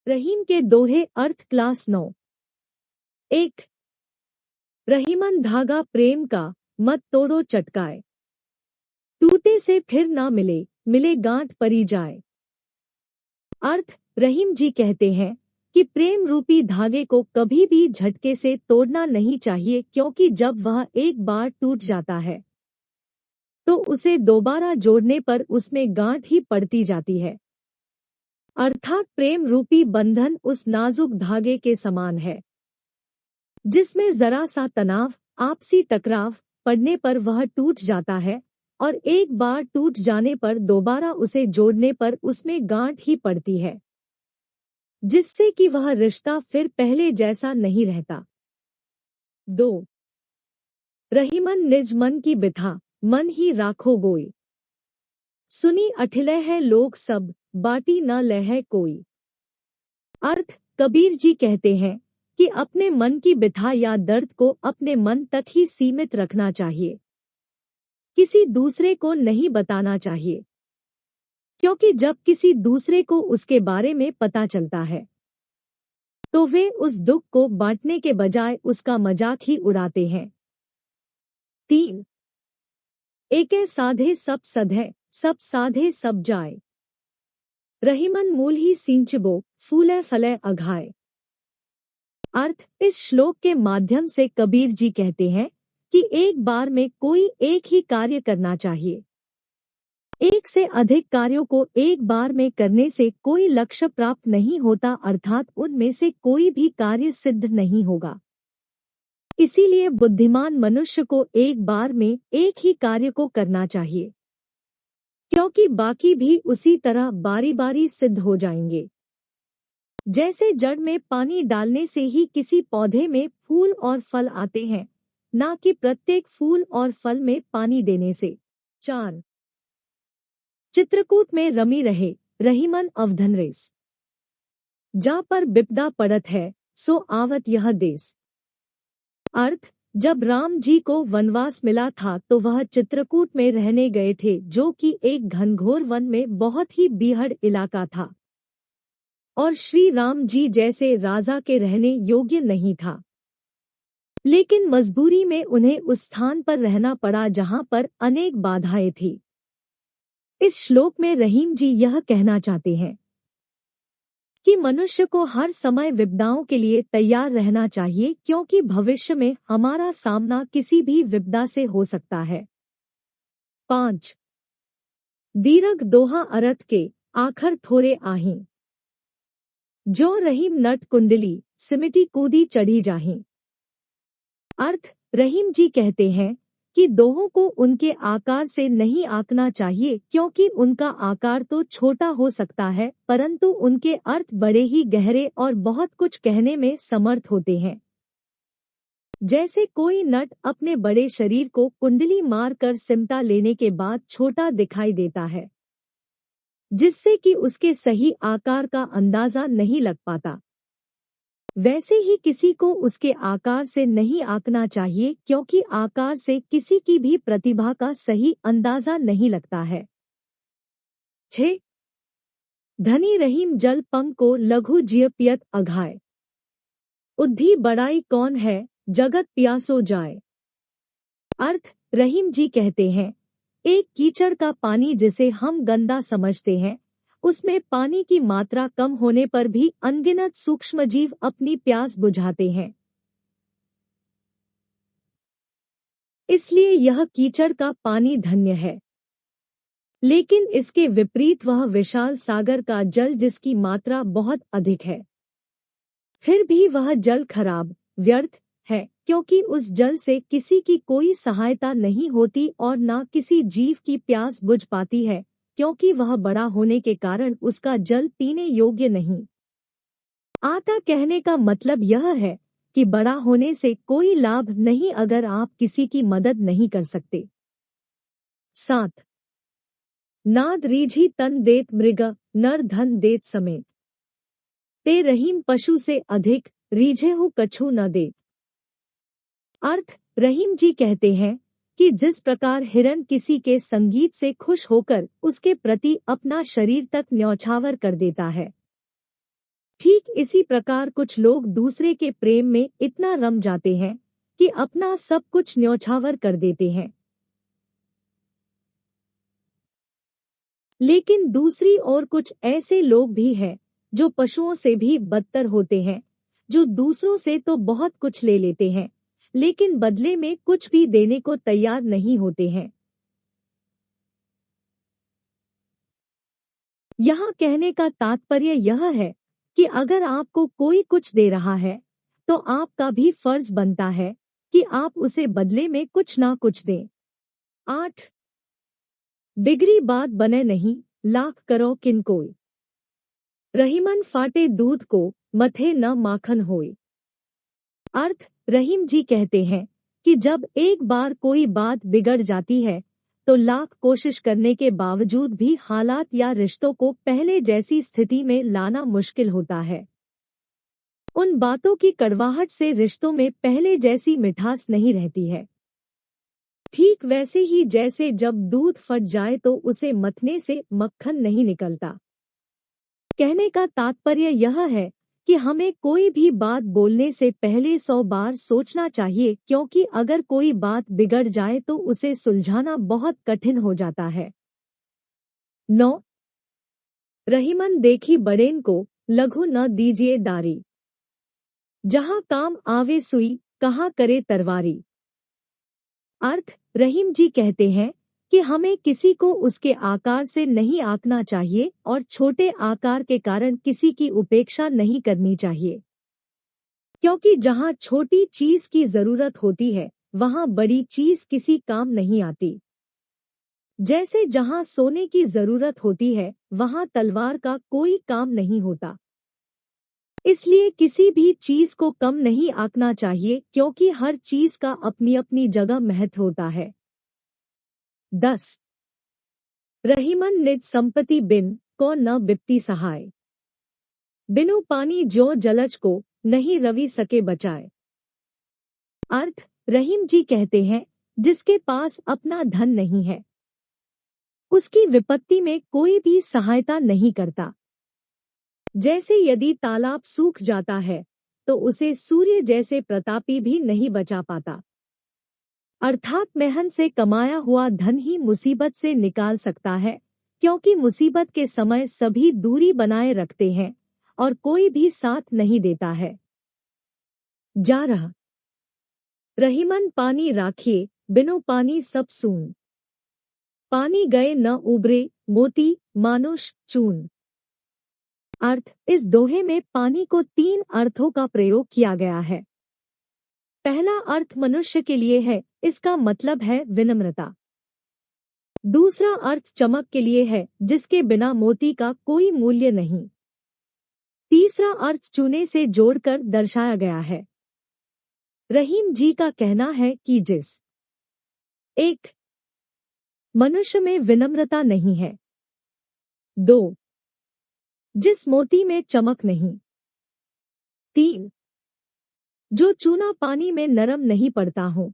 रहीम के दोहे अर्थ क्लास 9। 1। रहीमन धागा प्रेम का, मत तोड़ो चटकाए। टूटे से फिर ना मिले, मिले गांठ परी जाए। अर्थ, रहीम जी कहते हैं कि प्रेम रूपी धागे को कभी भी झटके से तोड़ना नहीं चाहिए, क्योंकि जब वह एक बार टूट जाता है तो उसे दोबारा जोड़ने पर उसमें गांठ ही पड़ती जाती है। अर्थात प्रेम रूपी बंधन उस नाजुक धागे के समान है जिसमें जरा सा तनाव, आपसी टकराव पड़ने पर वह टूट जाता है, और एक बार टूट जाने पर दोबारा उसे जोड़ने पर उसमें गांठ ही पड़ती है, जिससे कि वह रिश्ता फिर पहले जैसा नहीं रहता। 2। रहीमन निज मन की बिथा, मन ही राखो गोई। सुनी अठिलय है लोग सब, बाटी न लह कोई। अर्थ, कबीर जी कहते हैं कि अपने मन की बिथा या दर्द को अपने मन तक ही सीमित रखना चाहिए, किसी दूसरे को नहीं बताना चाहिए, क्योंकि जब किसी दूसरे को उसके बारे में पता चलता है तो वे उस दुख को बांटने के बजाय उसका मजाक ही उड़ाते हैं। 3। एके साधे सब सधे, सब साधे सब जाए। रहीमन मूल ही सींचबो, फूले फले अघाए। अर्थ, इस श्लोक के माध्यम से कबीर जी कहते हैं कि एक बार में कोई एक ही कार्य करना चाहिए। एक से अधिक कार्यों को एक बार में करने से कोई लक्ष्य प्राप्त नहीं होता, अर्थात उनमें से कोई भी कार्य सिद्ध नहीं होगा। इसीलिए बुद्धिमान मनुष्य को एक बार में एक ही कार्य को करना चाहिए, क्योंकि बाकी भी उसी तरह बारी बारी सिद्ध हो जाएंगे। जैसे जड़ में पानी डालने से ही किसी पौधे में फूल और फल आते हैं, ना कि प्रत्येक फूल और फल में पानी देने से। 4। चित्रकूट में रमी रहे, रहीमन अवधन रेस। जा पर बिपदा पड़त है, सो आवत यह देश। अर्थ, जब राम जी को वनवास मिला था तो वह चित्रकूट में रहने गए थे, जो कि एक घनघोर वन में बहुत ही बीहड़ इलाका था और श्री राम जी जैसे राजा के रहने योग्य नहीं था। लेकिन मजबूरी में उन्हें उस स्थान पर रहना पड़ा जहां पर अनेक बाधाएं थी। इस श्लोक में रहीम जी यह कहना चाहते हैं कि मनुष्य को हर समय विपदाओं के लिए तैयार रहना चाहिए, क्योंकि भविष्य में हमारा सामना किसी भी विपदा से हो सकता है। 5। दीर्घ दोहा अरथ के, आखर थोरे आहीं। जो रहीम नट कुंडली, सिमटी कूदी चढ़ी जाहीं। अर्थ, रहीम जी कहते हैं कि दोहों को उनके आकार से नहीं आंकना चाहिए, क्योंकि उनका आकार तो छोटा हो सकता है परंतु उनके अर्थ बड़े ही गहरे और बहुत कुछ कहने में समर्थ होते हैं। जैसे कोई नट अपने बड़े शरीर को कुंडली मार कर सिमटा लेने के बाद छोटा दिखाई देता है, जिससे कि उसके सही आकार का अंदाजा नहीं लग पाता, वैसे ही किसी को उसके आकार से नहीं आंकना चाहिए, क्योंकि आकार से किसी की भी प्रतिभा का सही अंदाजा नहीं लगता है। 6। धनी रहीम जल पंग को, लघु जिय पियत अघाए। उद्धि बड़ाई कौन है, जगत प्यासो जाए। अर्थ, रहीम जी कहते हैं, एक कीचड़ का पानी जिसे हम गंदा समझते हैं, उसमें पानी की मात्रा कम होने पर भी अनगिनत सूक्ष्मजीव अपनी प्यास बुझाते हैं। इसलिए यह कीचड़ का पानी धन्य है। लेकिन इसके विपरीत वह विशाल सागर का जल जिसकी मात्रा बहुत अधिक है, फिर भी वह जल खराब, व्यर्थ है, क्योंकि उस जल से किसी की कोई सहायता नहीं होती और ना किसी जीव की प्यास बुझ पाती है, क्योंकि वह बड़ा होने के कारण उसका जल पीने योग्य नहीं आता। कहने का मतलब यह है कि बड़ा होने से कोई लाभ नहीं अगर आप किसी की मदद नहीं कर सकते। 7। नाद रीझी तन देत मृग, नर धन देत समेत। ते रहीम पशु से अधिक, रीझे हु कछु न देत। अर्थ, रहीम जी कहते हैं कि जिस प्रकार हिरन किसी के संगीत से खुश होकर उसके प्रति अपना शरीर तक न्यौछावर कर देता है, ठीक इसी प्रकार कुछ लोग दूसरे के प्रेम में इतना रम जाते हैं कि अपना सब कुछ न्यौछावर कर देते हैं। लेकिन दूसरी ओर कुछ ऐसे लोग भी हैं जो पशुओं से भी बदतर होते हैं, जो दूसरों से तो बहुत कुछ ले लेते हैं, लेकिन बदले में कुछ भी देने को तैयार नहीं होते हैं। यहाँ कहने का तात्पर्य यह है कि अगर आपको कोई कुछ दे रहा है, तो आपका भी फर्ज बनता है कि आप उसे बदले में कुछ ना कुछ दें। 8 बिगड़ी बात बने नहीं, लाख करो किनकोई। रहीमन फाटे दूध को, मथे न माखन होए। अर्थ, रहीम जी कहते हैं कि जब एक बार कोई बात बिगड़ जाती है तो लाख कोशिश करने के बावजूद भी हालात या रिश्तों को पहले जैसी स्थिति में लाना मुश्किल होता है। उन बातों की कड़वाहट से रिश्तों में पहले जैसी मिठास नहीं रहती है। ठीक वैसे ही जैसे जब दूध फट जाए तो उसे मथने से मक्खन नहीं निकलता। कहने का तात्पर्य यह है कि हमें कोई भी बात बोलने से पहले 100 बार सोचना चाहिए, क्योंकि अगर कोई बात बिगड़ जाए तो उसे सुलझाना बहुत कठिन हो जाता है। 9 रहीमन देखी बड़ेन को, लघु न दीजिए डारी। जहाँ काम आवे सुई, कहाँ करे तरवारी। अर्थ, रहीम जी कहते हैं कि हमें किसी को उसके आकार से नहीं आंकना चाहिए और छोटे आकार के कारण किसी की उपेक्षा नहीं करनी चाहिए, क्योंकि जहाँ छोटी चीज की जरूरत होती है वहाँ बड़ी चीज किसी काम नहीं आती। जैसे जहाँ सोने की जरूरत होती है वहाँ तलवार का कोई काम नहीं होता। इसलिए किसी भी चीज को कम नहीं आंकना चाहिए, क्योंकि हर चीज का अपनी अपनी जगह महत्व होता है। 10 रहीमन निज संपत्ति बिन, को न बिपती सहाय। बिनु पानी जो जलज को, नहीं रवि सके बचाए। अर्थ, रहीम जी कहते हैं जिसके पास अपना धन नहीं है उसकी विपत्ति में कोई भी सहायता नहीं करता। जैसे यदि तालाब सूख जाता है तो उसे सूर्य जैसे प्रतापी भी नहीं बचा पाता। अर्थात मेहनत से कमाया हुआ धन ही मुसीबत से निकाल सकता है, क्योंकि मुसीबत के समय सभी दूरी बनाए रखते हैं और कोई भी साथ नहीं देता है। 11 रहीमन पानी राखिए, बिनु पानी सब सून। पानी गए न उबरे, मोती मानुष चून। अर्थ, इस दोहे में पानी को 3 अर्थों का प्रयोग किया गया है। पहला अर्थ मनुष्य के लिए है, इसका मतलब है विनम्रता। दूसरा अर्थ चमक के लिए है, जिसके बिना मोती का कोई मूल्य नहीं। तीसरा अर्थ चूने से जोड़कर दर्शाया गया है। रहीम जी का कहना है कि जिस एक मनुष्य में विनम्रता नहीं है, 2 जिस मोती में चमक नहीं, 3 जो चूना पानी में नरम नहीं पड़ता हो,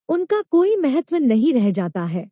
उनका कोई महत्व नहीं रह जाता है।